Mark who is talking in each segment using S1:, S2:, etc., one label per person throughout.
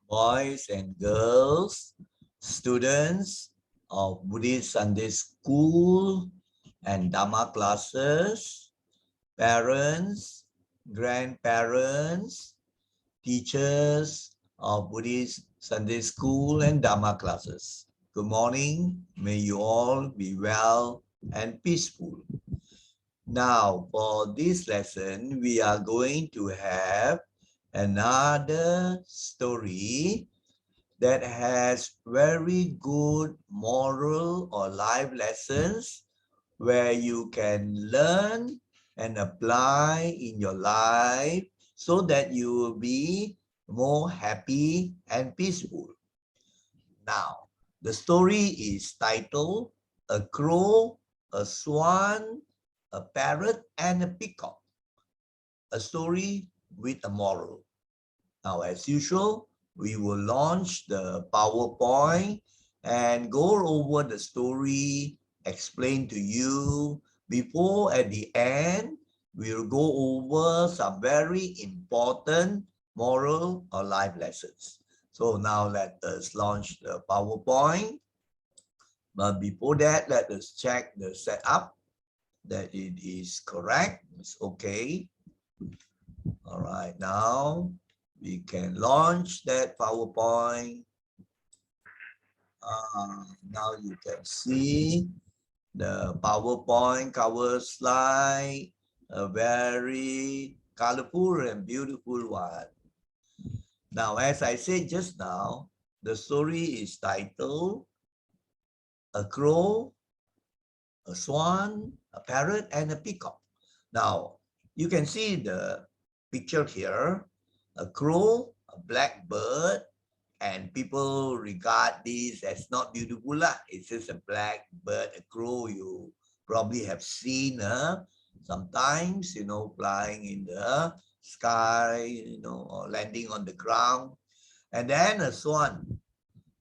S1: boys and girls, students of Buddhist Sunday School and Dhamma classes, parents, grandparents, teachers of Buddhist Sunday School and Dhamma classes. Good morning. May you all be well and peaceful. Now, for this lesson, we are going to have another story that has very good moral or life lessons where you can learn and apply in your life so that you will be more happy and peaceful. Now, the story is titled A Crow, a Swan, a Parrot, and a Peacock. A story with a moral. Now, as usual, we will launch the PowerPoint and go over the story, explain to you. Before, at the end, we'll go over some very important moral or life lessons. So now let us launch the PowerPoint. But before that, let us check the setup that it is correct. It's okay. All right, now we can launch that PowerPoint. Now you can see the PowerPoint cover slide, a very colorful and beautiful one. Now, as I said just now, the story is titled A Crow, a Swan, a Parrot, and a Peacock. Now, you can see the picture here, a crow, a black bird, and people regard this as not beautiful. It's just a black bird, a crow you probably have seen sometimes, flying in the sky, or landing on the ground. And then a swan.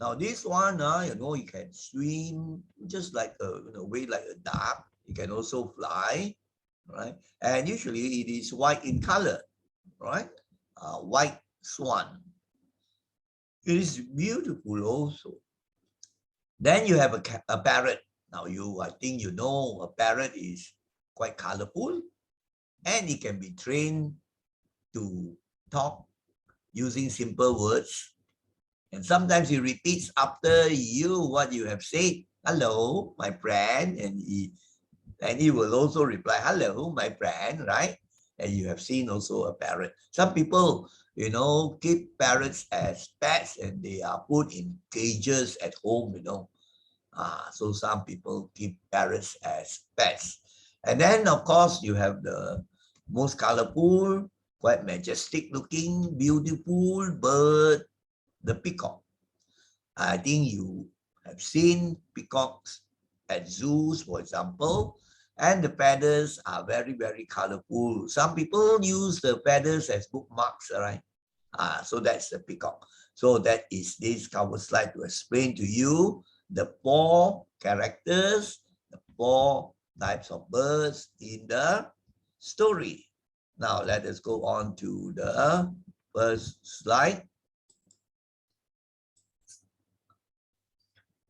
S1: Now this one, you can swim just like way like a duck. You can also fly, right? And usually it is white in color, right? White swan. It is beautiful also. Then you have a parrot. Now I think you know a parrot is quite colorful and it can be trained to talk using simple words. And sometimes he repeats after you what you have said. Hello, my friend. And he will also reply, hello, my friend, right? And you have seen also a parrot. Some people, keep parrots as pets and they are put in cages at home, So some people keep parrots as pets. And then, of course, you have the most colorful, quite majestic looking, beautiful bird, the peacock. I think you have seen peacocks at zoos, for example, and the feathers are very, very colorful. Some people use the feathers as bookmarks, right? So that's the peacock. So that is this cover slide to explain to you the 4 characters, the 4 types of birds in the story. Now let us go on to the first slide.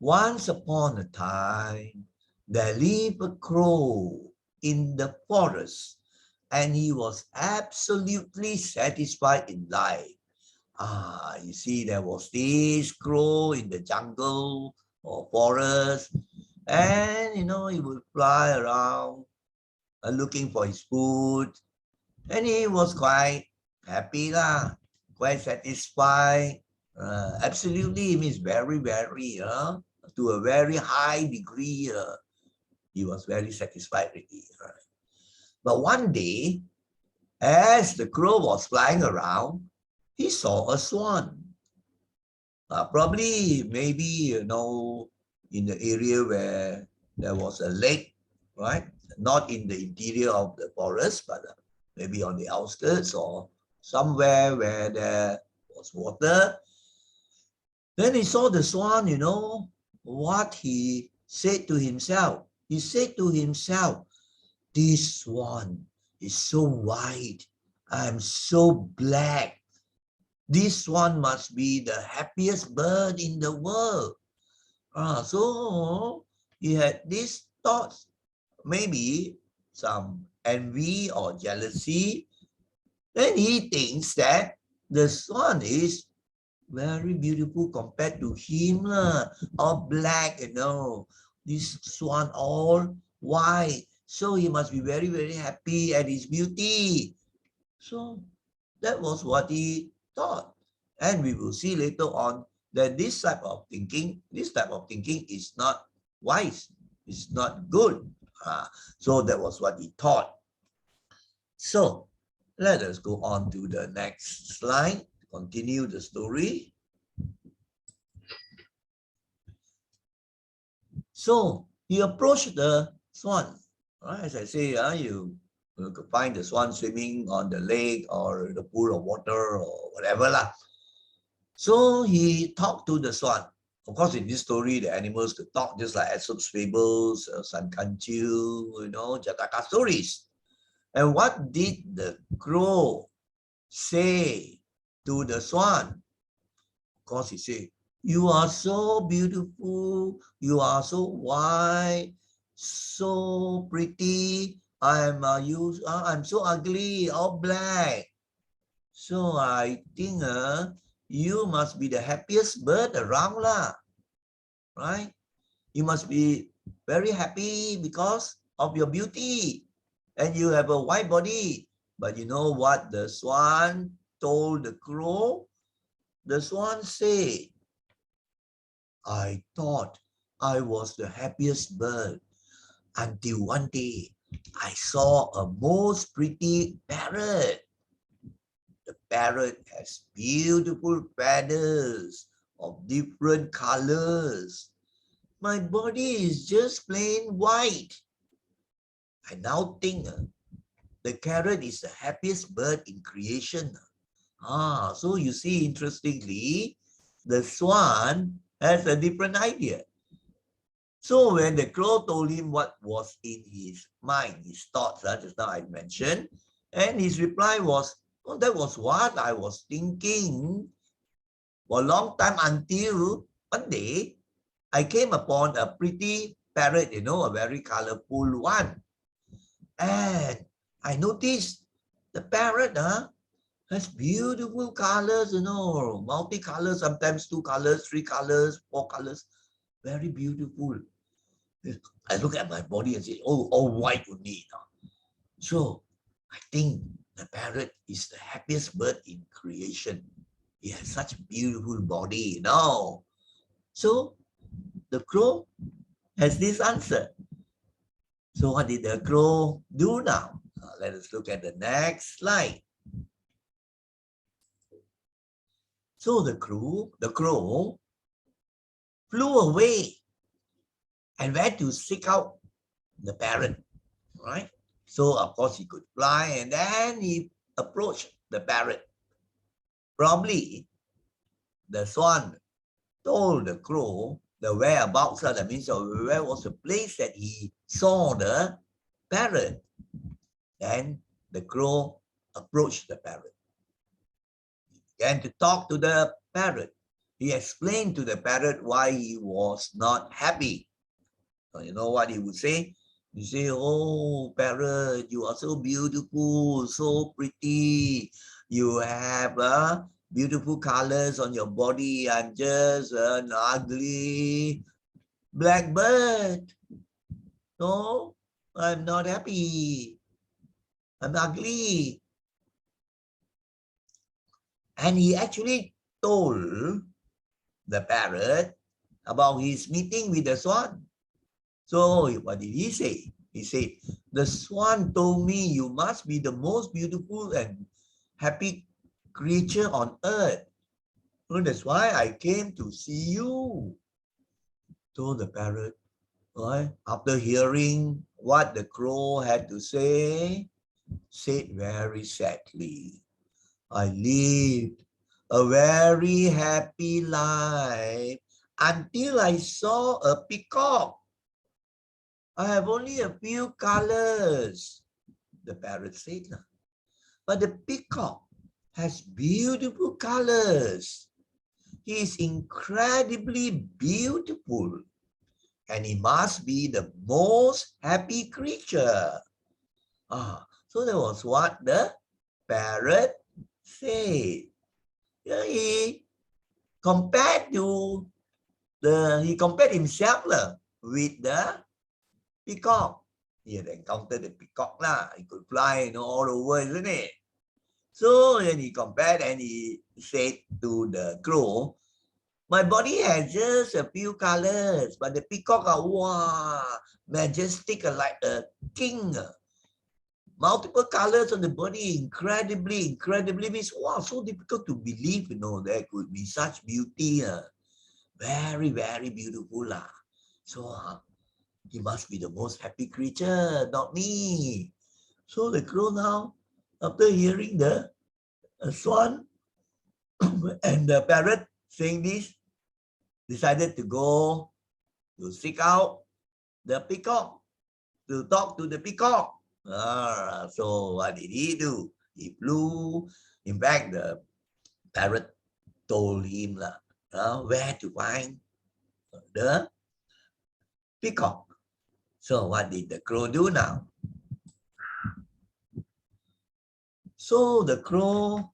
S1: Once upon a time, there lived a crow in the forest, and he was absolutely satisfied in life. You see, there was this crow in the jungle or forest, and he would fly around looking for his food, and he was quite happy, quite satisfied. Absolutely means very, very, to a very high degree. He was very satisfied really. But one day, as the crow was flying around, he saw a swan. Probably, maybe, in the area where there was a lake, right? Not in the interior of the forest, but maybe on the outskirts or somewhere where there was water. Then he saw the swan, what he said to himself. He said to himself, this swan is so white. I'm so black. This one must be the happiest bird in the world. So he had these thoughts, maybe some envy or jealousy. Then he thinks that the swan is very beautiful compared to him, all black, this swan all white. So he must be very, very happy at his beauty. So that was what he thought. And we will see later on that this type of thinking is not wise, it's not good. So that was what he thought. So let us go on to the next slide, continue the story. So he approached the swan. As I say, you could find the swan swimming on the lake or the pool of water or whatever lah. So he talked to the swan. Of course, in this story, the animals could talk just like Aesop's fables, San Kanchu, Jataka stories. And what did the crow say to the swan? Of course, he said, "You are so beautiful, you are so white, so pretty. I'm so ugly, all black. So I think you must be the happiest bird around lah, right? You must be very happy because of your beauty and you have a white body." But you know what the swan told the crow? The swan said, "I thought I was the happiest bird until one day I saw a most pretty parrot. The parrot has beautiful feathers of different colors. My body is just plain white. I now think the parrot is the happiest bird in creation." So you see, interestingly, the swan has a different idea. So when the crow told him what was in his mind, his thoughts, just now I mentioned, and his reply was, "Oh, that was what I was thinking for a long time until one day I came upon a pretty parrot, a very colorful one. And I noticed the parrot has beautiful colors, multicolors, sometimes 2 colors, 3 colors, 4 colors, very beautiful. I look at my body and say, oh, all white only. So I think the parrot is the happiest bird in creation. He has such beautiful body, So the crow has this answer. So what did the crow do now? Let us look at the next slide. So the crow flew away and went to seek out the parrot, right? So of course he could fly, and then he approached the parrot. Probably the swan told the crow the whereabouts, that means where was the place that he saw the parrot. Then the crow approached the parrot. He began to talk to the parrot. He explained to the parrot why he was not happy. So you know what he would say? He say, "Oh, parrot, you are so beautiful, so pretty. You have beautiful colors on your body. I'm just an ugly black bird. No, I'm not happy. I'm ugly." And he actually told the parrot about his meeting with the swan. So what did he say? He said, "The swan told me you must be the most beautiful and happy creature on earth. So that's why I came to see you." So the parrot, right, after hearing what the crow had to say, said very sadly, "I lived a very happy life until I saw a peacock. I have only a few colors," the parrot said. "But the peacock has beautiful colors. He is incredibly beautiful, and he must be the most happy creature. So that was what the parrot said. He compared himself with the peacock. He had encountered the peacock lah. He could fly, all over, isn't it? So then he compared and he said to the crow, my body has just a few colors, but the peacock are majestic like a king. Multiple colors on the body, incredibly means so difficult to believe, there could be such beauty. Very, very beautiful. So he must be the most happy creature, not me. So the crow now, after hearing the swan and the parrot saying this, decided to go to seek out the peacock, to talk to the peacock. So what did he do? He flew. In fact, the parrot told him where to find the peacock. So what did the crow do now? So the crow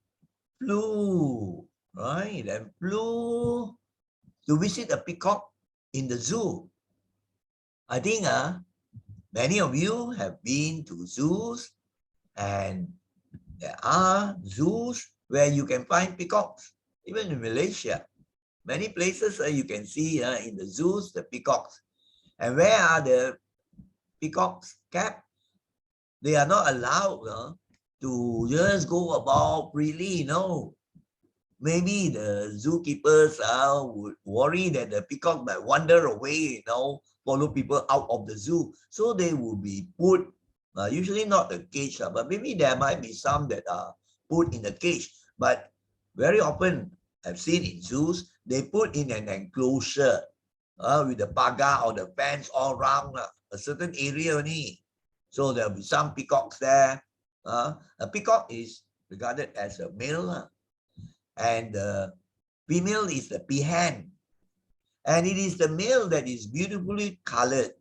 S1: flew, right? And flew to visit a peacock in the zoo. I think many of you have been to zoos, and there are zoos where you can find peacocks, even in Malaysia. Many places you can see in the zoos the peacocks. And where are the peacocks kept? They are not allowed to just go about freely, Maybe the zookeepers would worry that the peacock might wander away, follow people out of the zoo. So they will be put, usually not the cage, but maybe there might be some that are put in the cage. But very often, I've seen in zoos, they put in an enclosure with the pagar or the fence all around a certain area only. So there'll be some peacocks there. A peacock is regarded as a male, and the female is the peahen. And it is the male that is beautifully colored.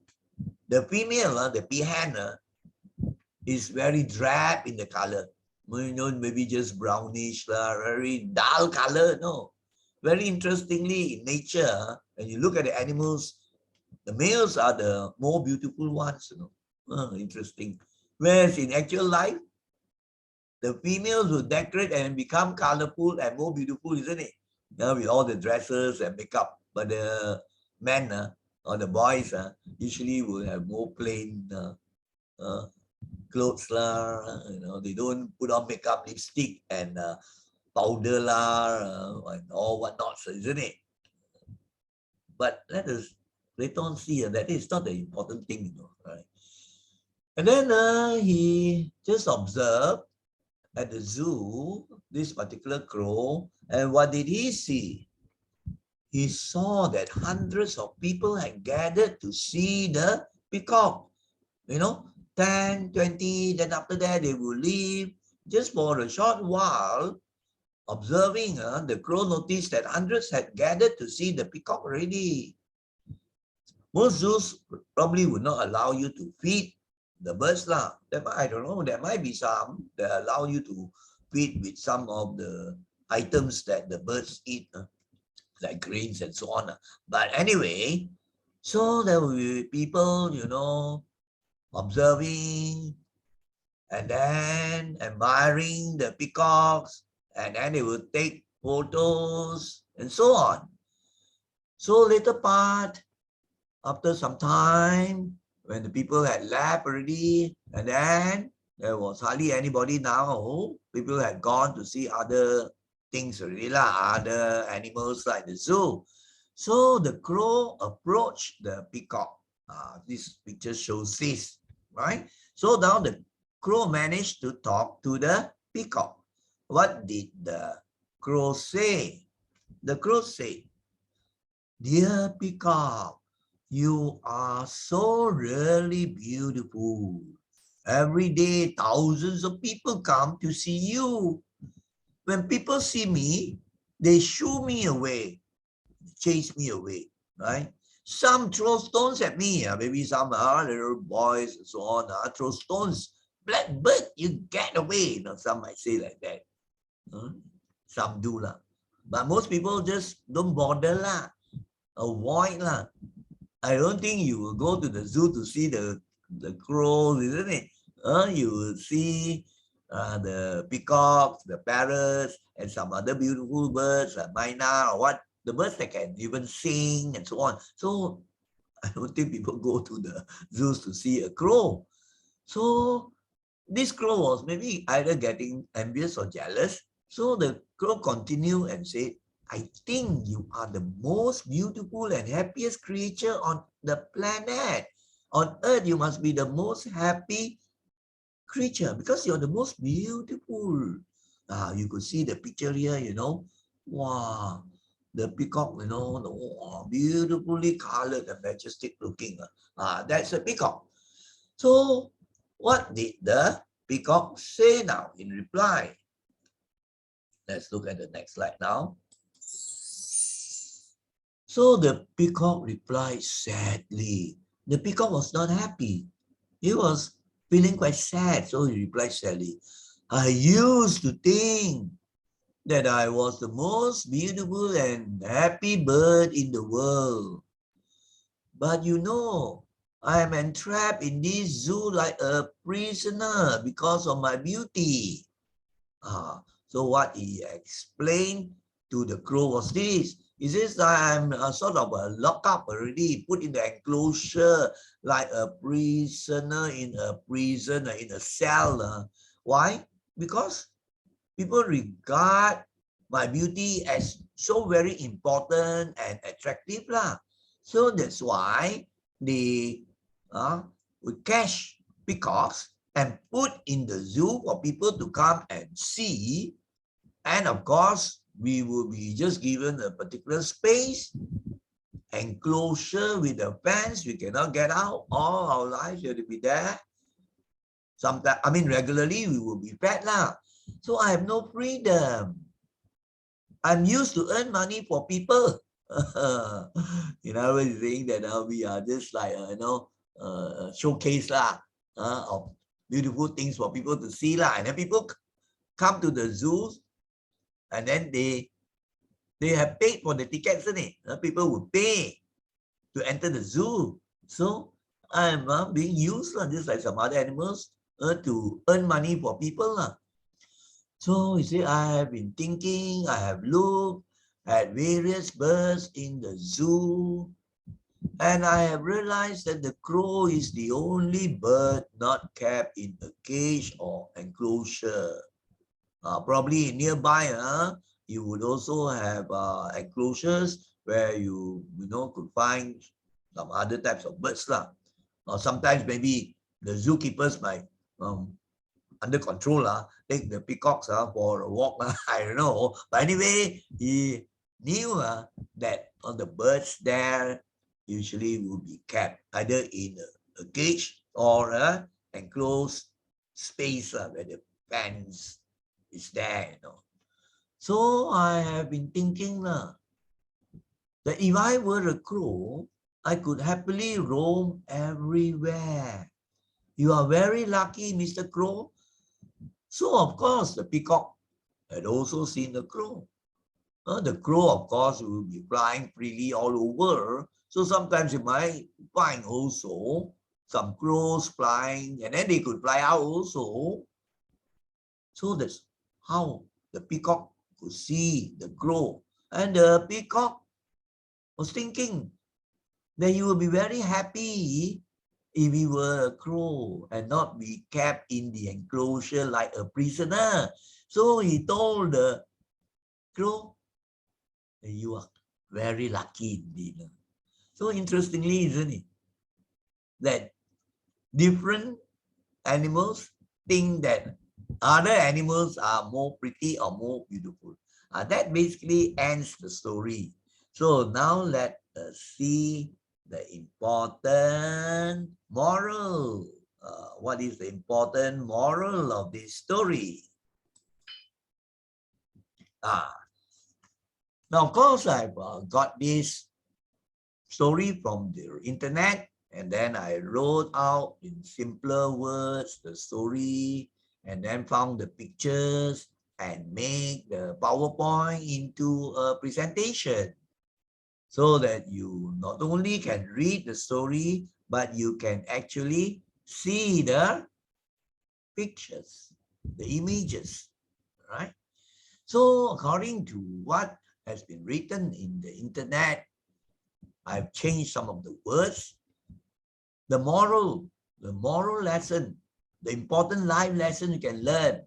S1: The female, the peahen, is very drab in the color. Maybe just brownish, very dull color. No. Very interestingly, in nature, when you look at the animals, the males are the more beautiful ones. Interesting. Whereas in actual life, the females will decorate and become colorful and more beautiful, isn't it? With all the dresses and makeup. But the men or the boys usually will have more plain clothes. They don't put on makeup, lipstick, and powder and all whatnot, isn't it? But let us later on see that is not the important thing, right? And then he just observed at the zoo this particular crow, and what did he see? He saw that hundreds of people had gathered to see the peacock. 10, 20, then after that they will leave. Just for a short while, observing, the crow noticed that hundreds had gathered to see the peacock already. Most zoos probably would not allow you to feed the birds. I don't know, there might be some that allow you to feed with some of the items that the birds eat, like grains and so on. But anyway, so there will be people, observing and then admiring the peacocks, and then they will take photos and so on. So later part, after some time, when the people had left already, and then there was hardly anybody now, people had gone to see other things already, other animals like the zoo. So the crow approached the peacock. This picture shows this, right? So now the crow managed to talk to the peacock. What did the crow say? The crow said, "Dear peacock, you are so really beautiful. Every day, thousands of people come to see you. when people see me, they shoo me away, chase me away, right? Some throw stones at me, maybe some little boys and so on, throw stones. Blackbird, you get away. Some might say like that. Some do lah. But most people just don't bother lah. Avoid lah. I don't think you will go to the zoo to see the crows, isn't it? You will see the peacocks, the parrots, and some other beautiful birds like myna or what, the birds that can even sing and so on. So I don't think people go to the zoos to see a crow. So this crow was maybe either getting envious or jealous. So the crow continued and said, I think you are the most beautiful and happiest creature on the planet. On earth, you must be the most happy creature because you're the most beautiful. You could see the picture here, Wow, the peacock, beautifully colored and majestic looking. That's a peacock. So what did the peacock say now in reply? Let's look at the next slide now. So the peacock replied sadly. The peacock was not happy. He was feeling quite sad, so he replied sadly, I used to think that I was the most beautiful and happy bird in the world. But I am entrapped in this zoo like a prisoner because of my beauty. So what he explained to the crow was this. He says, I'm sort of locked up already, put in the enclosure like a prisoner in a prison, in a cell. Why? Because people regard my beauty as so very important and attractive. So that's why they would catch peacocks and put in the zoo for people to come and see. And of course, we will be just given a particular space, enclosure with a fence. We cannot get out. All our lives have to be there. Sometimes, regularly we will be fed. So I have no freedom. I'm used to earn money for people. In other words, saying that we are just like, showcase of beautiful things for people to see. And then people come to the zoos and then they have paid for the tickets, isn't it? People will pay to enter the zoo. So I'm being used, just like some other animals, to earn money for people. So you see, I have been thinking, I have looked at various birds in the zoo, and I have realized that the crow is the only bird not kept in a cage or enclosure. Probably nearby, you would also have enclosures where you could find some other types of birds. Or sometimes maybe the zookeepers might under control take the peacocks for a walk. I don't know. But anyway, he knew that all the birds there usually will be kept either in a cage or an enclosed space where the fence is there. So I have been thinking that if I were a crow, I could happily roam everywhere. You are very lucky, Mr. Crow. So, of course, the peacock had also seen the crow. The crow, of course, will be flying freely all over. So sometimes you might find also some crows flying, and then they could fly out also. So that's how the peacock could see the crow. And the peacock was thinking that he would be very happy if he were a crow and not be kept in the enclosure like a prisoner. So he told the crow, you are very lucky indeed. So interestingly, isn't it, that different animals think that other animals are more pretty or more beautiful. That basically ends the story. So now let us see the important moral. What is the important moral of this story? Now, of course, I've got this story from the internet, and then I wrote out in simpler words the story, and then found the pictures and make the PowerPoint into a presentation, so that you not only can read the story, but you can actually see the pictures, the images, right? So according to what has been written in the internet, I've changed some of the words. The moral lesson, the important life lesson you can learn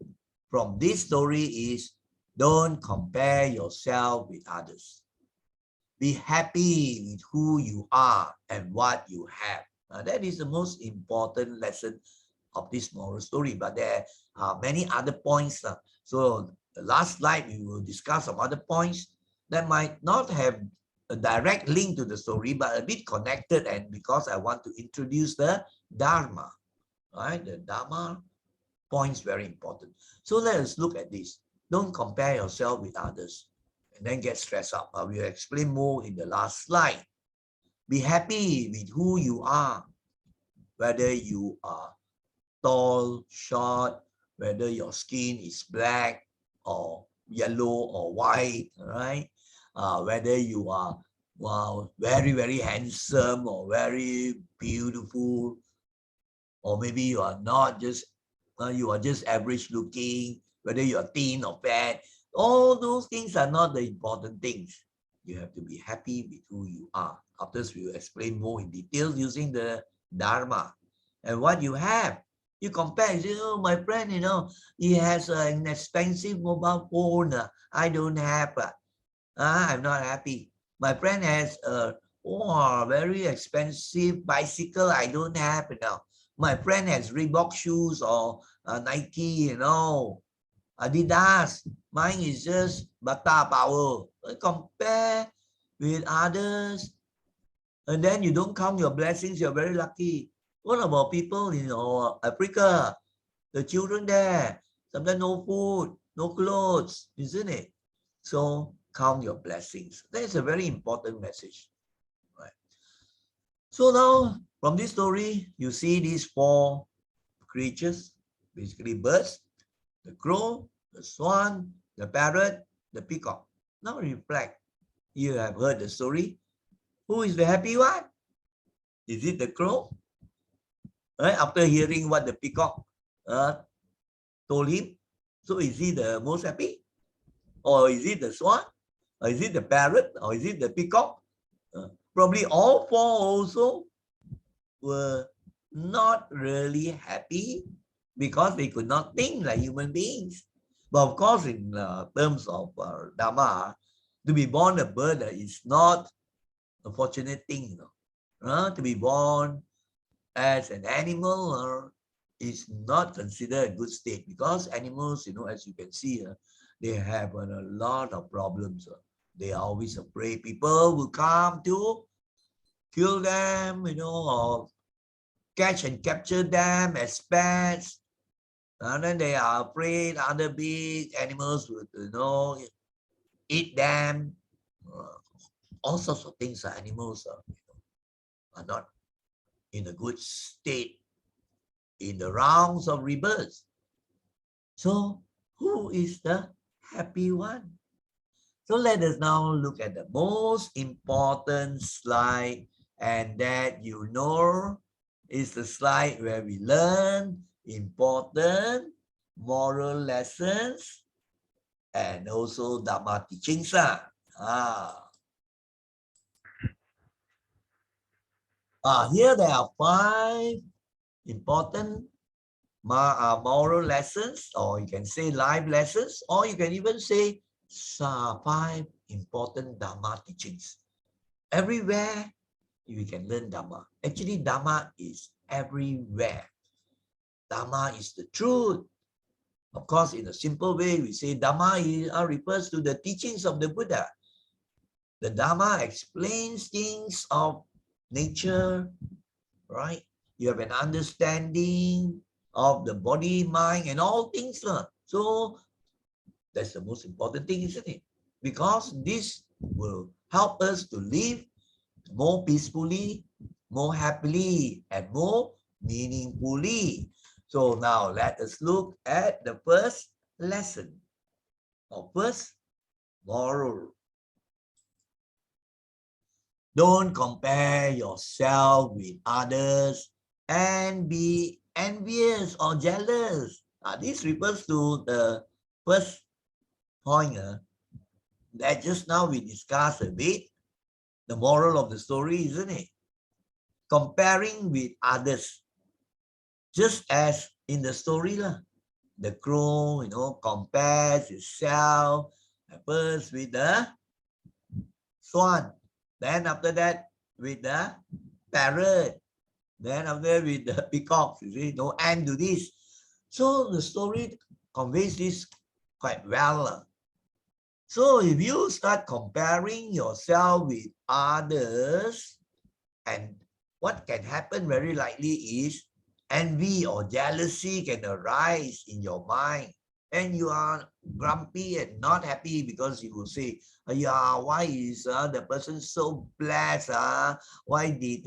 S1: from this story is, don't compare yourself with others. Be happy with who you are and what you have. That is the most important lesson of this moral story. But there are many other points. So the last slide, we will discuss some other points that might not have a direct link to the story, but a bit connected. And because I want to introduce the Dharma, right? The Dharma points very important. So let us look at this. Don't compare yourself with others and then get stressed out. I will explain more in the last slide. Be happy with who you are, whether you are tall, short, whether your skin is black or yellow or white, right? Whether you are, wow, very, very handsome or very beautiful, or maybe you are not, just you are just average looking, whether you are thin or fat. All those things are not the important things. You have to be happy with who you are. After this, we will explain more in detail using the Dharma. And what you have, you compare, you say, oh, my friend, he has an expensive mobile phone. I don't have. I'm not happy. My friend has a very expensive bicycle. I don't have. My friend has Reebok shoes or Nike, Adidas. Mine is just Bata Power. Compare with others, and then you don't count your blessings. You're very lucky. What about people in Africa? The children there, sometimes no food, no clothes, isn't it? So count your blessings. That's a very important message, right? So now from this story, you see these four creatures, basically birds: the crow, the swan, the parrot, the peacock. Now reflect. You have heard the story. Who is the happy one? Is it the crow? Right? After hearing what the peacock told him, so is he the most happy? Or is it the swan? Or is it the parrot? Or is it the peacock? Probably all four also were not really happy because they could not think like human beings. But of course, in terms of Dhamma, to be born a bird is not a fortunate thing. To be born as an animal is not considered a good state, because animals, as you can see, they have a lot of problems. They are always afraid people will come to kill them, or catch and capture them as pets. And then they are afraid other big animals would, eat them. All sorts of things. Animals are not in a good state in the rounds of rebirth. So who is the happy one? So let us now look at the most important slide, and that is the slide where we learn important moral lessons and also Dhamma teachings. Here there are 5 important moral lessons, or you can say life lessons, or you can even say 5 important Dhamma teachings. Everywhere we can learn Dhamma. Actually, Dhamma is everywhere. Dhamma is the truth. Of course, in a simple way, we say Dhamma refers to the teachings of the Buddha. The Dhamma explains things of nature, right? You have an understanding of the body, mind, and all things. So That's the most important thing, isn't it? Because this will help us to live more peacefully, more happily, and more meaningfully. So now let us look at the first lesson, or first moral. Don't compare yourself with others and be envious or jealous. This refers to the first point that just now we discussed a bit, the moral of the story, isn't it? Comparing with others, just as in the story, the crow, compares itself first with the swan, then after that with the parrot, then after that with the peacock. You see, no end to this. So the story conveys this quite well. So if you start comparing yourself with others, and what can happen very likely is envy or jealousy can arise in your mind, and you are grumpy and not happy because you will say, yeah, why is the person so blessed? Why did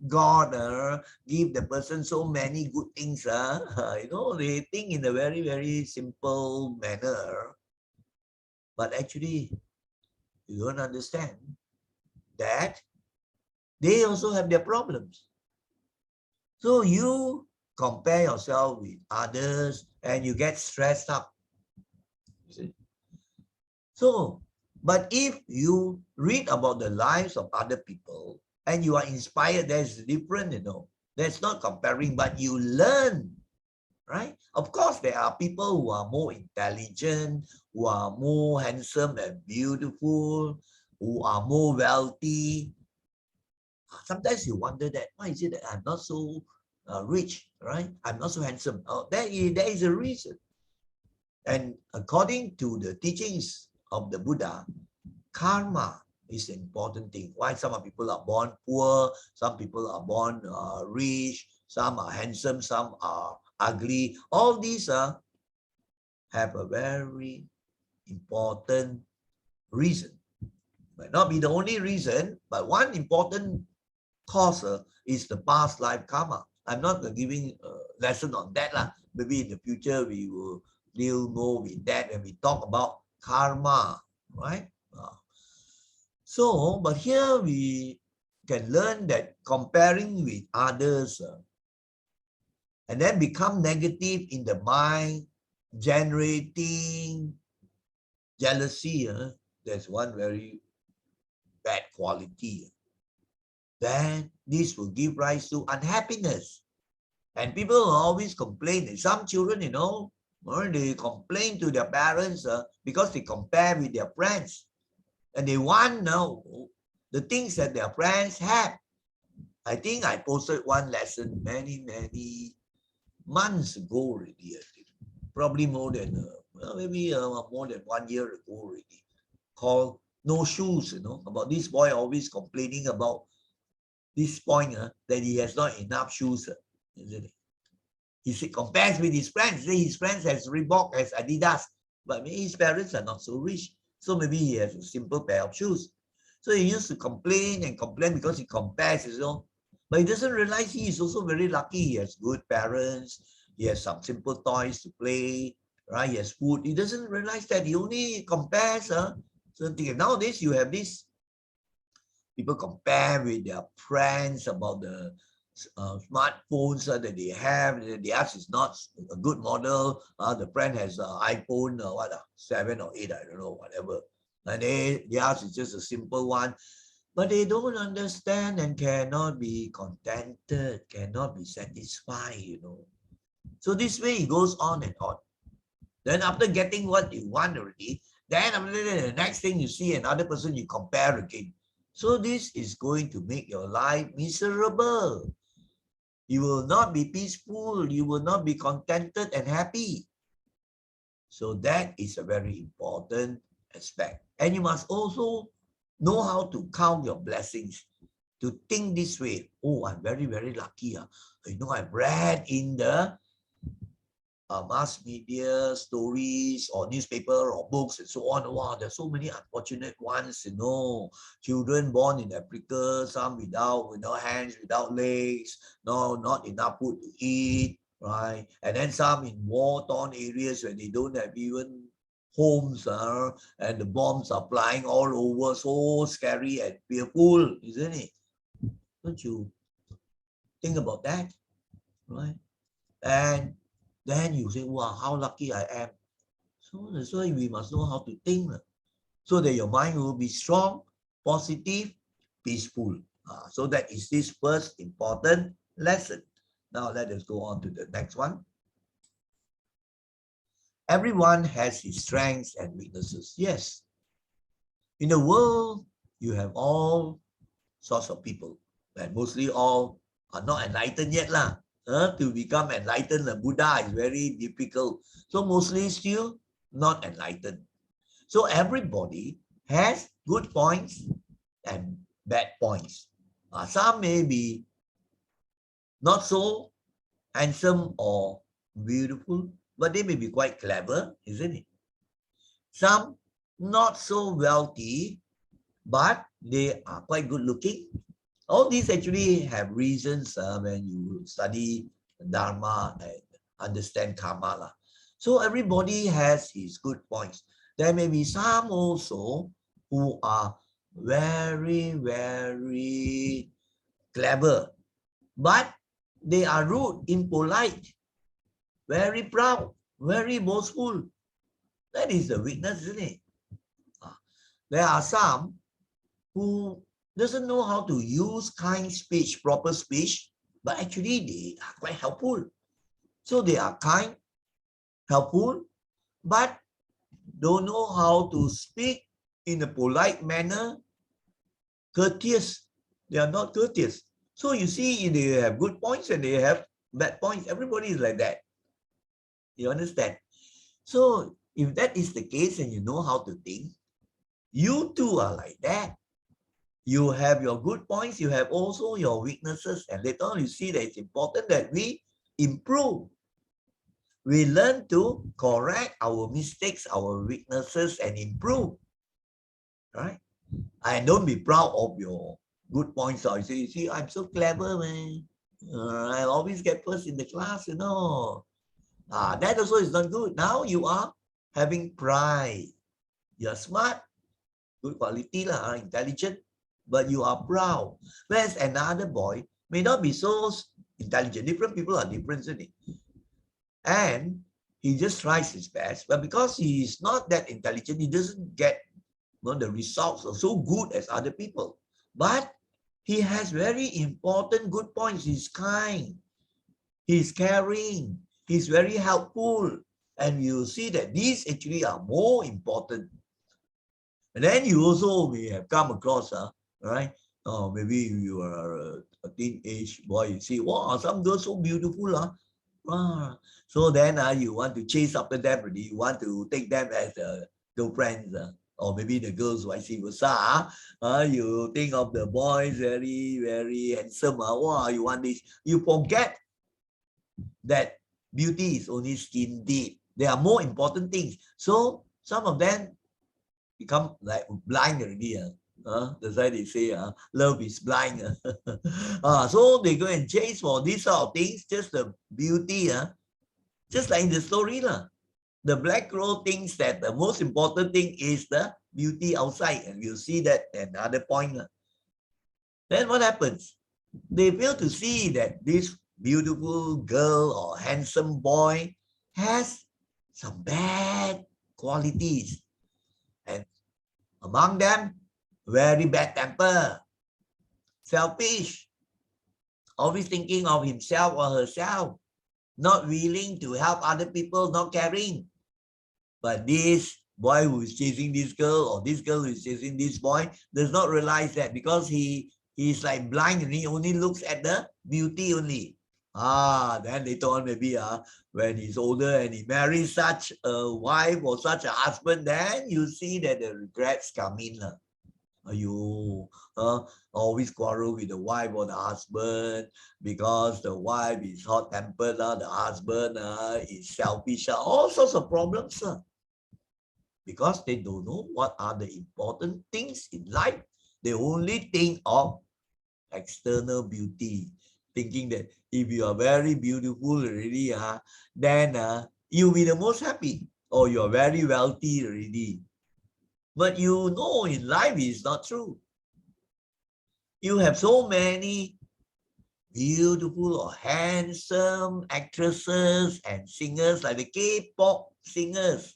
S1: God give the person so many good things? They think in a very, very simple manner. But actually, you don't understand that they also have their problems. So you compare yourself with others and you get stressed up. You see? So, but if you read about the lives of other people and you are inspired, that's different, That's not comparing, but you learn, right? Of course, there are people who are more intelligent, who are more handsome and beautiful, who are more wealthy. Sometimes you wonder that, why is it that I'm not so rich, right? I'm not so handsome. There is a reason. And according to the teachings of the Buddha, karma is an important thing. Why some people are born poor, some people are born rich, some are handsome, some are ugly. All these have a very important reason. Might not be the only reason, but one important cause is the past life karma. I'm not giving a lesson on that. Maybe in the future we will deal more with that when we talk about karma, right? So, but here we can learn that comparing with others and then become negative in the mind, generating jealousy. There's one very bad quality. Then this will give rise to unhappiness. And people will always complain. Some children, they complain to their parents because they compare with their friends. And they want now the things that their friends have. I think I posted one lesson many, many months ago already. Probably more than, maybe more than 1 year ago already. Called No Shoes, about this boy always complaining about this point that he has not enough shoes, isn't it? He compares with his friends. His friends has Reebok, has Adidas, but maybe his parents are not so rich. So maybe he has a simple pair of shoes. So he used to complain and complain because he compares, But he doesn't realize he is also very lucky. He has good parents. He has some simple toys to play, right? He has food. He doesn't realize that he only compares certain things. Nowadays, you have this. People compare with their friends about the smartphones that they have. Theirs is not a good model. The friend has an iPhone 7 or 8, I don't know, whatever. And theirs is just a simple one. But they don't understand and cannot be contented, cannot be satisfied, So this way it goes on and on. Then after getting what you want already, then after the next thing you see another person, you compare again. So this is going to make your life miserable. You will not be peaceful. You will not be contented and happy. So that is a very important aspect. And you must also know how to count your blessings. To think this way, oh, I'm very, very lucky. I've read in the mass media stories or newspaper or books and so on. Wow, there's so many unfortunate ones, children born in Africa, some without, hands, without legs, no, not enough food to eat, right? And then some in war-torn areas where they don't have even homes, and the bombs are flying all over, so scary and fearful, isn't it? Don't you think about that, right? And then you say, wow, how lucky I am. So that's why we must know how to think, so that your mind will be strong, positive, peaceful. So that is this first important lesson. Now let us go on to the next one. Everyone has his strengths and weaknesses. Yes. In the world, you have all sorts of people, and mostly all are not enlightened yet lah. To become enlightened, the Buddha is very difficult. So mostly still not enlightened. So everybody has good points and bad points. Some may be not so handsome or beautiful, but they may be quite clever, isn't it? Some not so wealthy, but they are quite good looking. All these actually have reasons when you study Dhamma and understand karma. So everybody has his good points. There may be some also who are very, very clever, but they are rude, impolite, very proud, very boastful. That is the weakness, isn't it? There are some who doesn't know how to use kind speech, proper speech, but actually they are quite helpful. So they are kind, helpful, but don't know how to speak in a polite manner, courteous. They are not courteous. So you see, they have good points and they have bad points. Everybody is like that. You understand? So if that is the case and you know how to think, you too are like that. You have your good points, you have also your weaknesses, and later on you see that it's important that we improve. We learn to correct our mistakes, our weaknesses, and improve, right? And don't be proud of your good points. Or you see, I'm so clever, man. I always get first in the class, That also is not good. Now you are having pride. You're smart, good quality, intelligent, but you are proud. Whereas another boy may not be so intelligent. Different people are different, isn't it? And he just tries his best, but because he is not that intelligent, he doesn't get the results are so good as other people. But he has very important good points. He's kind, he's caring, he's very helpful. And you see that these actually are more important. And then you also may have come across, right? Maybe you are a teenage boy, you see, wow, some girls so beautiful. So then you want to chase after them already. You want to take them as girlfriends. Or maybe the girls vice versa. You think of the boys very, very handsome. Wow, you want this. You forget that beauty is only skin deep. There are more important things. So some of them become like blind already. That's why they say love is blind. So they go and chase for these sort of things, just the beauty. Just like in the story. The black crow thinks that the most important thing is the beauty outside, and you'll see that another point. Then what happens? They fail to see that this beautiful girl or handsome boy has some bad qualities. And among them, very bad temper, selfish, always thinking of himself or herself, not willing to help other people, not caring. But this boy who is chasing this girl, or this girl who is chasing this boy, does not realize that, because he's like blind and he only looks at the beauty only. Then later on, maybe when he's older and he marries such a wife or such a husband, then you see that the regrets come in. You always quarrel with the wife or the husband because the wife is hot-tempered, the husband is selfish, all sorts of problems. Because they don't know what are the important things in life. They only think of external beauty, thinking that if you are very beautiful already, then you'll be the most happy, or you're very wealthy already. But you know in life it's not true. You have so many beautiful or handsome actresses and singers like the K-pop singers.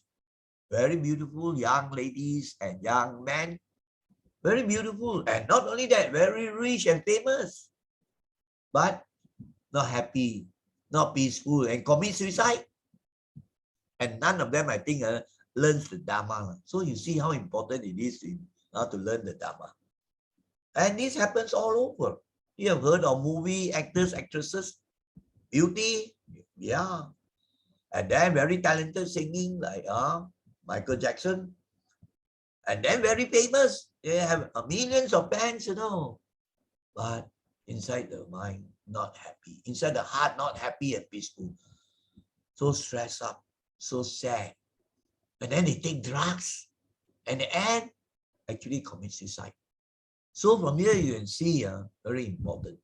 S1: Very beautiful young ladies and young men. Very beautiful. And not only that, very rich and famous. But not happy, not peaceful, and commit suicide. And none of them, I think, learns the Dhamma. So you see how important it is to learn the Dhamma. And this happens all over. You have heard of movie actors, actresses, beauty, yeah. And then very talented singing like Michael Jackson. And then very famous. They have millions of fans, But inside the mind, not happy. Inside the heart, not happy and peaceful. So stressed up, so sad. And then they take drugs. And the end, actually commit suicide. So from here you can see, very important.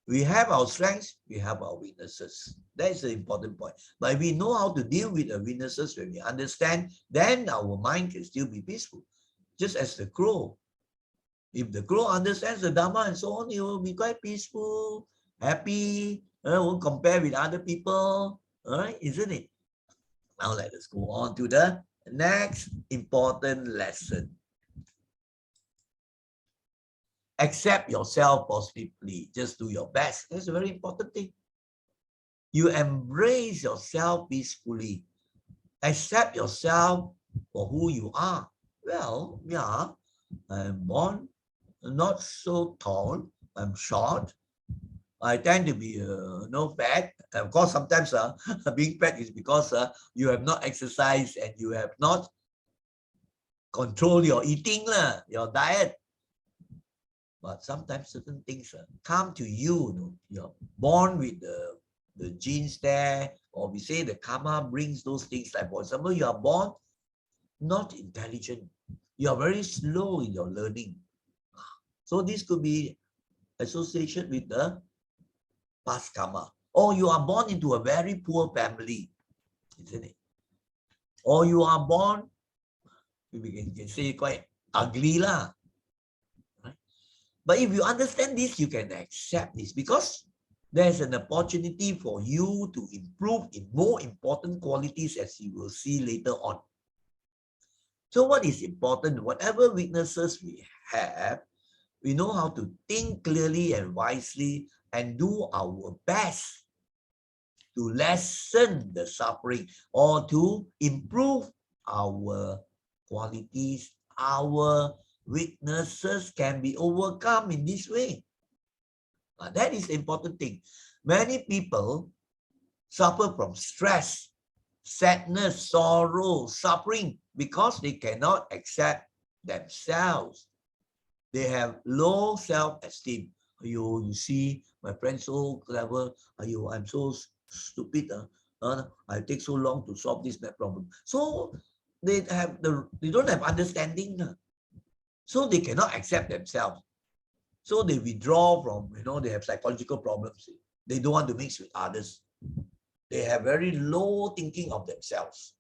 S1: We have our strengths, we have our weaknesses. That is the important point. But if we know how to deal with the weaknesses, when we understand, then our mind can still be peaceful. Just as the crow. If the crow understands the Dhamma and so on, it will be quite peaceful, happy, won't compare with other people, all right, isn't it? Now let us go on to the next important lesson. Accept yourself positively. Just do your best. That's a very important thing. You embrace yourself peacefully. Accept yourself for who you are. Well, yeah, I'm born not so tall. I'm short. I tend to be no fat. Of course, sometimes being fat is because you have not exercised and you have not controlled your eating, your diet. But sometimes certain things come to you. You're born with the genes there, or we say the karma brings those things. Like, for example, you are born not intelligent. You are very slow in your learning. So this could be association with the past karma. Or you are born into a very poor family, isn't it? Or you are born, we can say quite ugly lah. Right? But if you understand this, you can accept this because there's an opportunity for you to improve in more important qualities, as you will see later on. So what is important? Whatever weaknesses we have, we know how to think clearly and wisely and do our best to lessen the suffering or to improve our qualities. Our weaknesses can be overcome in this way. That is the important thing. Many people suffer from stress, sadness, sorrow, suffering because they cannot accept themselves. They have low self-esteem. You see, my friend so clever. I'm so stupid. I take so long to solve this bad problem. So they don't have understanding. So they cannot accept themselves. So they withdraw from, they have psychological problems. They don't want to mix with others. They have very low thinking of themselves.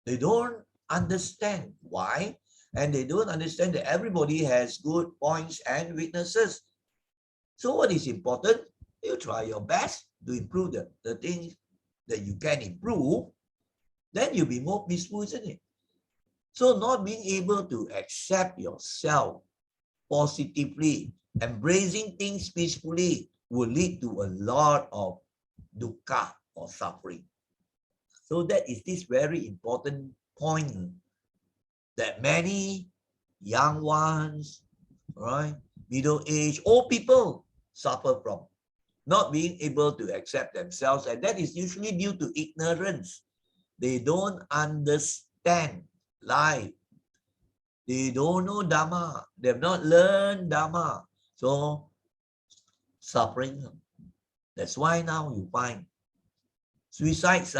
S1: They don't understand why, and they don't understand that everybody has good points and weaknesses. So what is important? You try your best to improve the things that you can improve, then you'll be more peaceful, isn't it? So not being able to accept yourself positively, embracing things peacefully will lead to a lot of dukkha or suffering. So that is this very important point that many young ones, right, middle-aged, old people suffer from. Not being able to accept themselves, and that is usually due to ignorance. They don't understand life. They don't know Dhamma. They have not learned Dhamma. So, suffering. That's why now you find suicides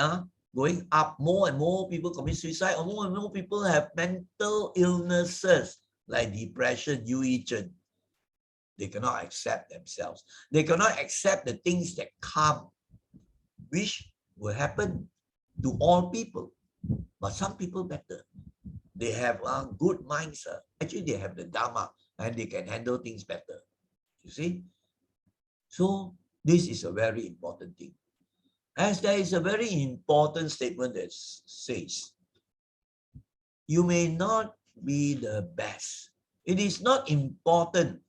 S1: going up. More and more people commit suicide, or more and more people have mental illnesses like depression, eugen. They cannot accept themselves. They cannot accept the things that come, which will happen to all people. But some people better. They have good minds. Actually, they have the Dhamma and they can handle things better. You see? So this is a very important thing. As there is a very important statement that says, you may not be the best. It is not important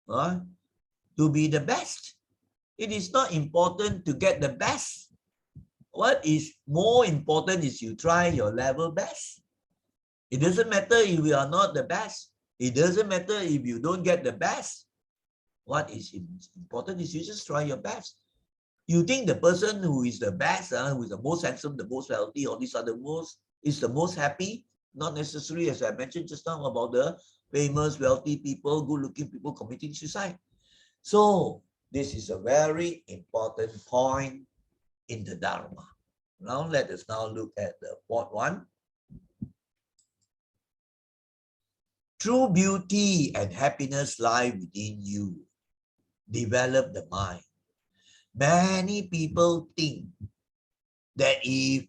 S1: to be the best. It is not important to get the best. What is more important is you try your level best. It doesn't matter if you are not the best. It doesn't matter if you don't get the best. What is important is you just try your best. You think the person who is the best, who is the most handsome, the most wealthy, or these are is the most happy? Not necessarily, as I mentioned just now about the famous, wealthy people, good-looking people committing suicide. So this is a very important point in the Dharma. Now let us now look at the fourth one. True beauty and happiness lie within you. Develop the mind. Many people think that if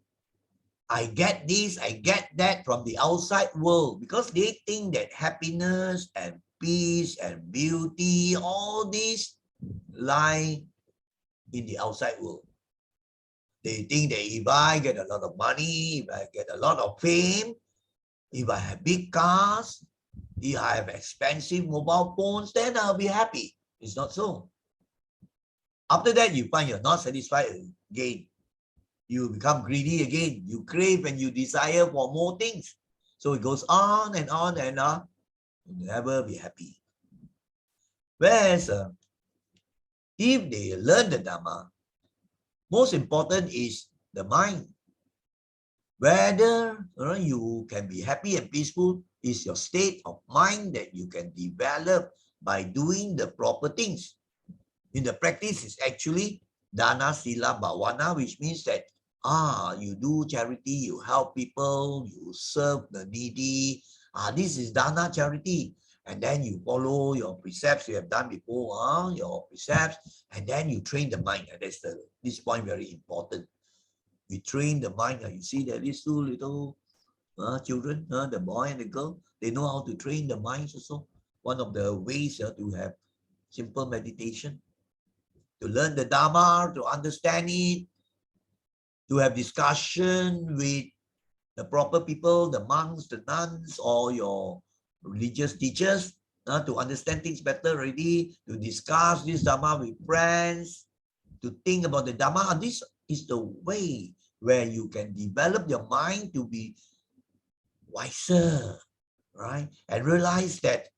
S1: I get this, I get that from the outside world, because they think that happiness and peace and beauty, all these lie in the outside world. They think that if I get a lot of money, if I get a lot of fame, if I have big cars, if I have expensive mobile phones, then I'll be happy. It's not so. After that, you find you're not satisfied again. You become greedy again. You crave and you desire for more things. So it goes on and on and on. You'll never be happy. Whereas if they learn the Dhamma, most important is the mind. Whether you can be happy and peaceful is your state of mind that you can develop by doing the proper things. In the practice, is actually Dana, Sila, Bhavana, which means that you do charity, you help people, you serve the needy. This is Dana, charity. And then you follow your precepts you have done before, your precepts, and then you train the mind. That's this point very important. We train the mind. You see that these two little children, the boy and the girl, they know how to train the minds also. One of the ways to have simple meditation, to learn the Dhamma, to understand it, to have discussion with the proper people, the monks, the nuns, or your religious teachers, to understand things better already, to discuss this Dhamma with friends, to think about the Dhamma. This is the way where you can develop your mind to be wiser, right? And realize that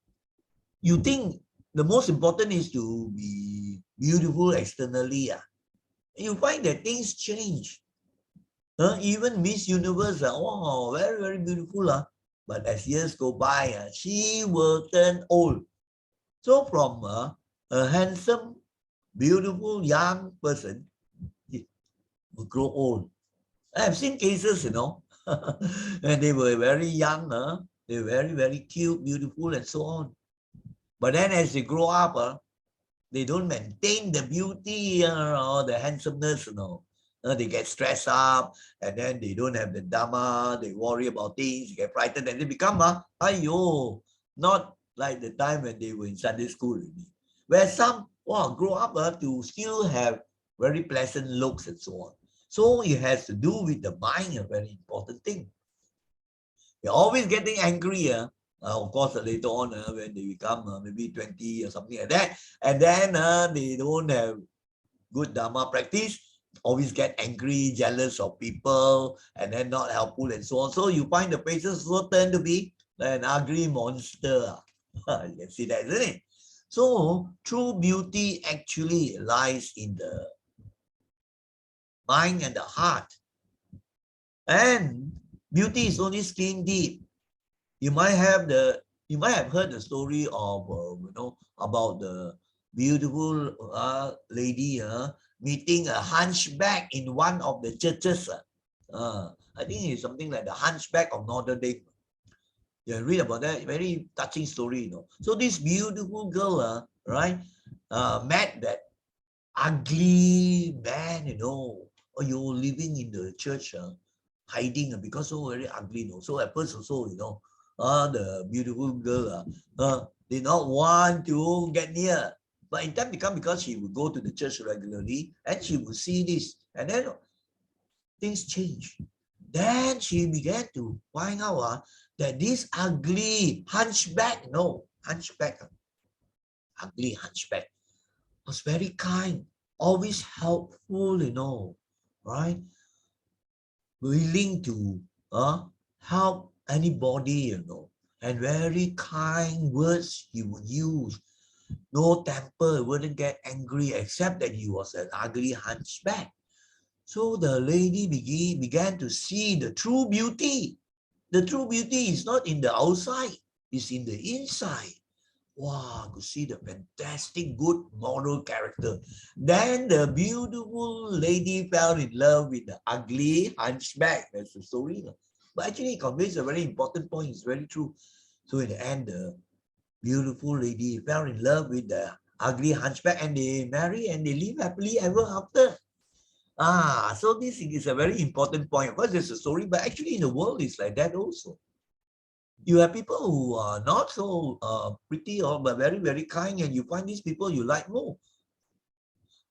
S1: you think the most important is to be beautiful externally. You find that things change. Even Miss Universe, wow, very, very beautiful. But as years go by, she will turn old. So from a handsome, beautiful, young person, it will grow old. I have seen cases, and they were very young, they were very, very cute, beautiful, and so on. But then as they grow up, they don't maintain the beauty or the handsomeness, they get stressed up, and then they don't have the Dhamma, they worry about things, they get frightened, and they become, not like the time when they were in Sunday school. Where some grow up to still have very pleasant looks and so on. So it has to do with the mind, a very important thing. They're always getting angry. Of course, later on, when they become maybe 20 or something like that, and then they don't have good Dhamma practice, always get angry, jealous of people, and then not helpful and so on. So you find the faces also turn to be an ugly monster. You can see that, isn't it? So true beauty actually lies in the mind and the heart. And beauty is only skin deep. You might have heard the story of about the beautiful lady meeting a hunchback in one of the churches. I think it's something like the Hunchback of Notre Dame. You read about that, very touching story, So this beautiful girl, right, met that ugly man, or you're living in the church, hiding because so very ugly, So at first also, the beautiful girl did not want to get near. But in time to come, because she would go to the church regularly and she would see this, and then things change. Then she began to find out that this ugly ugly hunchback was very kind, always helpful, right? Willing to help anybody, and very kind words he would use. No temper, wouldn't get angry, except that he was an ugly hunchback. So the lady began to see the true beauty. The true beauty is not in the outside, it's in the inside. Wow, to see the fantastic, good moral character. Then the beautiful lady fell in love with the ugly hunchback. That's the story. But actually, it conveys a very important point. It's very true. So in the end, the beautiful lady fell in love with the ugly hunchback, and they marry and they live happily ever after. So this is a very important point. Of course, there's a story, but actually in the world, it's like that also. You have people who are not so pretty but very, very kind, and you find these people you like more.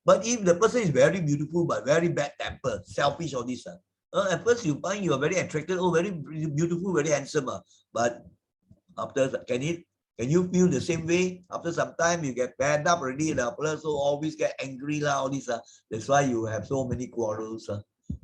S1: But if the person is very beautiful but very bad temper, selfish, all this, at first you find you are very attracted, very beautiful, very handsome, but after, can you feel the same way? After some time, you get fed up already, so always get angry, all this. That's why you have so many quarrels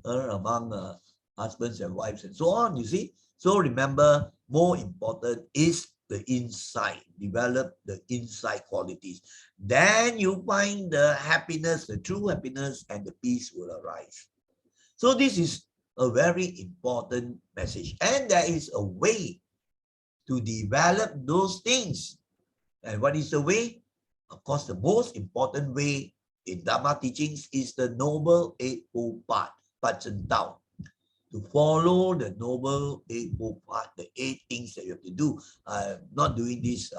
S1: among husbands and wives and so on, you see. So remember, more important is the inside. Develop the inside qualities. Then you find the happiness, the true happiness, and the peace will arise. So this is a very important message. And there is a way to develop those things. And what is the way? Of course, the most important way in Dhamma teachings is the Noble Eightfold Path, Pachentao. To follow the Noble Eightfold Path, the 8 things that you have to do. I'm not doing this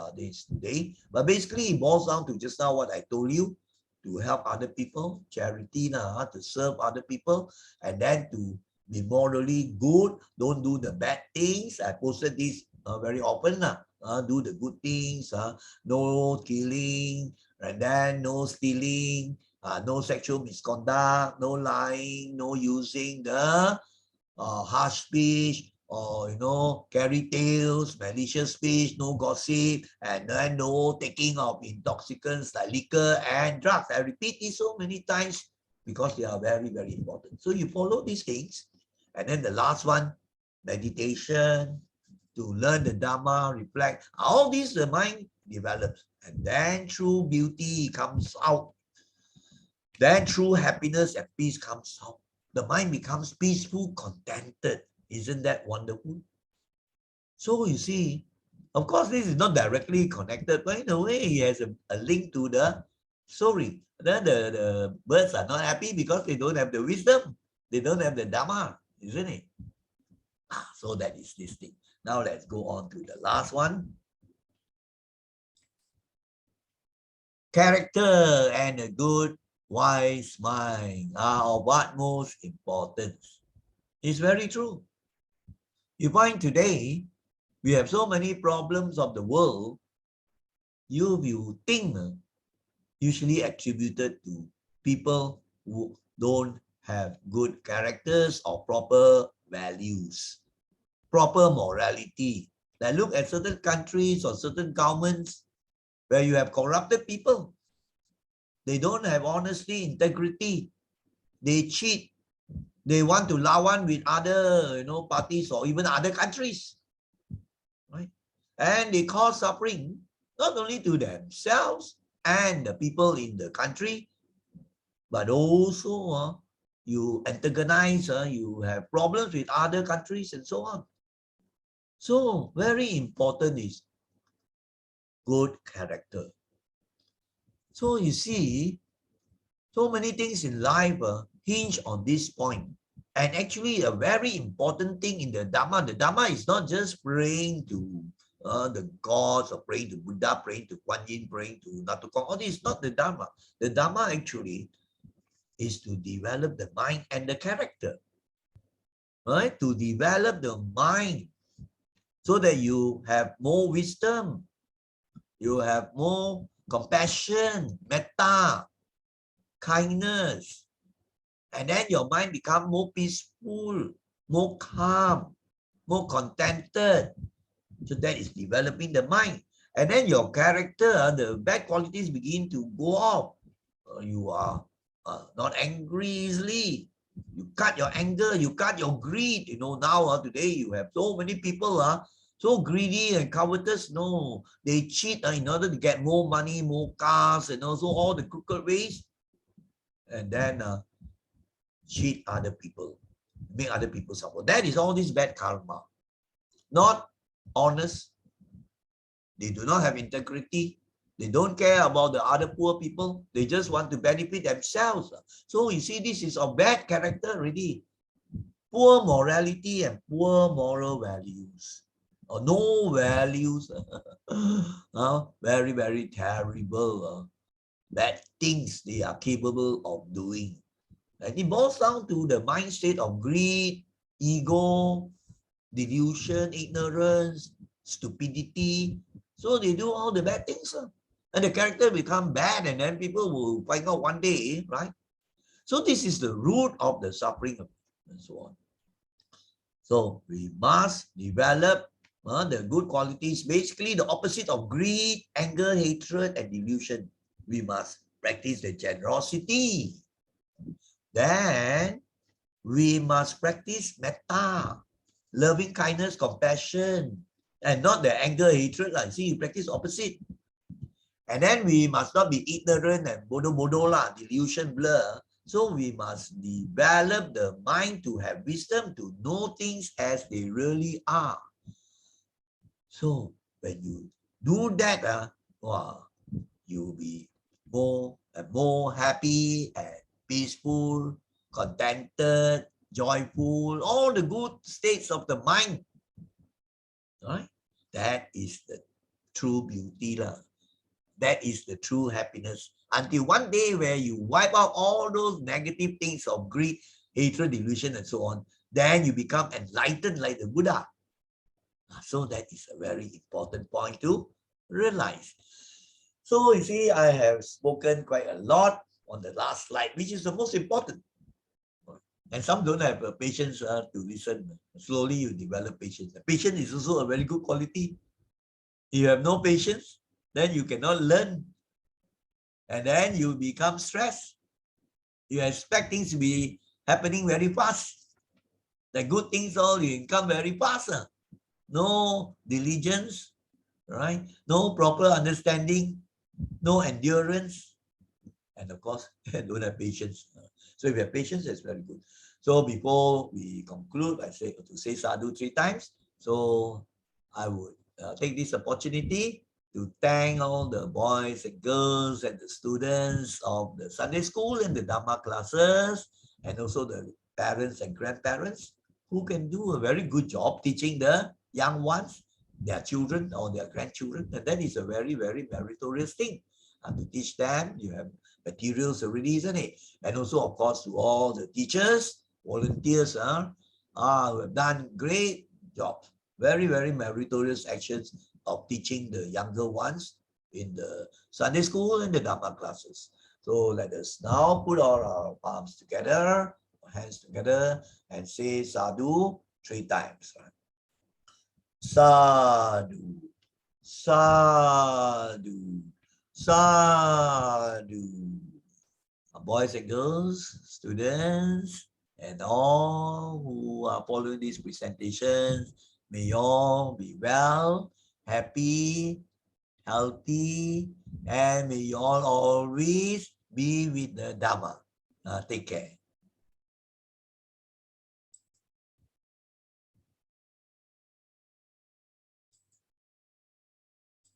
S1: today, but basically it boils down to just now what I told you, to help other people, charity, to serve other people, and then to be morally good, don't do the bad things. I posted this very often, do the good things, no killing, and then no stealing, no sexual misconduct, no lying, no using the harsh speech, or carry tales, malicious speech, no gossip, and then no taking of intoxicants like liquor and drugs. I repeat this so many times because they are very, very important. So you follow these things, and then the last one, meditation, to learn the Dhamma, reflect. All these the mind develops, and then true beauty comes out. Then true happiness and peace comes out. The mind becomes peaceful, contented. Isn't that wonderful? So you see, of course, this is not directly connected, but in a way, it has a link to the story. Then the birds are not happy because they don't have the wisdom. They don't have the Dhamma, isn't it? So that is this thing. Now let's go on to the last one. Character and a good, wise mind are of utmost importance. It's very true. You find today, we have so many problems of the world, you think usually attributed to people who don't have good characters or proper values, proper morality. Now look at certain countries or certain governments where you have corrupted people. They don't have honesty, integrity. They cheat. They want to lawan with other parties or even other countries. Right? And they cause suffering not only to themselves and the people in the country, but also you antagonize, you have problems with other countries and so on. So very important is good character. So you see, so many things in life hinge on this point. And actually a very important thing in the Dhamma is not just praying to the gods or praying to Buddha, praying to Kuan Yin, praying to Natukong. All this is not the Dhamma. The Dhamma actually is to develop the mind and the character, right? To develop the mind so that you have more wisdom, you have more compassion, metta, kindness, and then your mind become more peaceful, more calm, more contented. So that is developing the mind. And then your character, the bad qualities begin to go off. You are not angry easily. You cut your anger, you cut your greed. You know, now today you have so many people so greedy and covetous. No, they cheat in order to get more money, more cars, and also all the crooked ways. And then cheat other people, make other people suffer. That is all this bad karma. Not honest. They do not have integrity. They don't care about the other poor people. They just want to benefit themselves. So you see, this is a bad character already. Poor morality and poor moral values. Or no values. Very, very terrible. Bad things they are capable of doing. And it boils down to the mind state of greed, ego, delusion, ignorance, stupidity. So they do all the bad things. And the character become bad, and then people will find out one day, right? So this is the root of the suffering and so on. So we must develop the good qualities, basically the opposite of greed, anger, hatred, and delusion. We must practice the generosity. Then we must practice metta, loving kindness, compassion, and not the anger, hatred. Like, see, you practice opposite. And then we must not be ignorant and bodoh-bodoh lah, delusion, blur. So we must develop the mind to have wisdom, to know things as they really are. So when you do that, you'll be more and more happy and peaceful, contented, joyful, all the good states of the mind. Right? That is the true beauty. That is the true happiness. Until one day where you wipe out all those negative things of greed, hatred, delusion, and so on, then you become enlightened like the Buddha. So that is a very important point to realize. So you see, I have spoken quite a lot on the last slide, which is the most important. And some don't have patience to listen. Slowly you develop patience. Patience is also a very good quality. If you have no patience, then you cannot learn. And then you become stressed. You expect things to be happening very fast. The good things all you come very fast. No diligence, right? No proper understanding, no endurance. And of course, don't have patience. So if you have patience, that's very good. So before we conclude, I say to say sadhu 3 times. So I would take this opportunity to thank all the boys and girls and the students of the Sunday school and the Dhamma classes, and also the parents and grandparents who can do a very good job teaching the young ones, their children or their grandchildren. And that is a very, very meritorious thing. And to teach them, you have materials already, isn't it? And also, of course, to all the teachers, volunteers, who have done great jobs. Very, very meritorious actions of teaching the younger ones in the Sunday school and the Dhamma classes. So let us now put all our palms together, hands together, and say sadhu 3 times. Sadhu, sadhu, sadhu. Boys and girls, students, and all who are following these presentations, may you all be well, happy, healthy, and may you all always be with the Dhamma. Take care.